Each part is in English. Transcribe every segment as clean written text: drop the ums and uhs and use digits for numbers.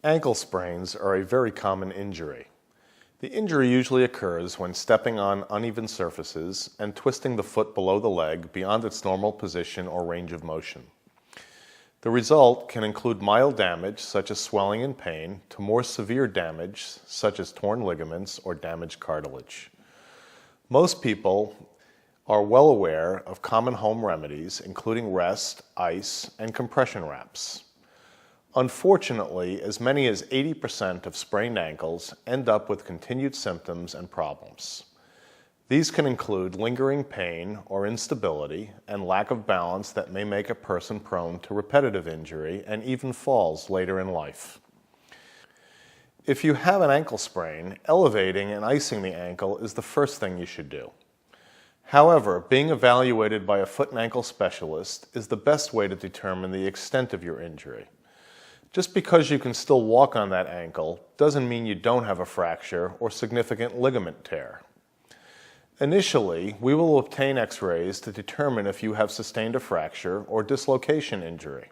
Ankle sprains are a very common injury. The injury usually occurs when stepping on uneven surfaces and twisting the foot below the leg beyond its normal position or range of motion. The result can include mild damage, such as swelling and pain, to more severe damage, such as torn ligaments or damaged cartilage. Most people are well aware of common home remedies, including rest, ice, and compression wraps. Unfortunately, as many as 80% of sprained ankles end up with continued symptoms and problems. These can include lingering pain or instability and lack of balance that may make a person prone to repetitive injury and even falls later in life. If you have an ankle sprain, elevating and icing the ankle is the first thing you should do. However, being evaluated by a foot and ankle specialist is the best way to determine the extent of your injury. Just because you can still walk on that ankle doesn't mean you don't have a fracture or significant ligament tear. Initially, we will obtain x-rays to determine if you have sustained a fracture or dislocation injury.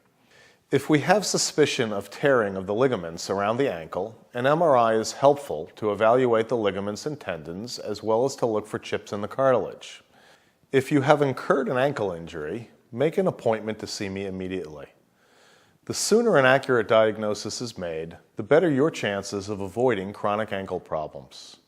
If we have suspicion of tearing of the ligaments around the ankle, an MRI is helpful to evaluate the ligaments and tendons as well as to look for chips in the cartilage. If you have incurred an ankle injury, make an appointment to see me immediately. The sooner an accurate diagnosis is made, the better your chances of avoiding chronic ankle problems.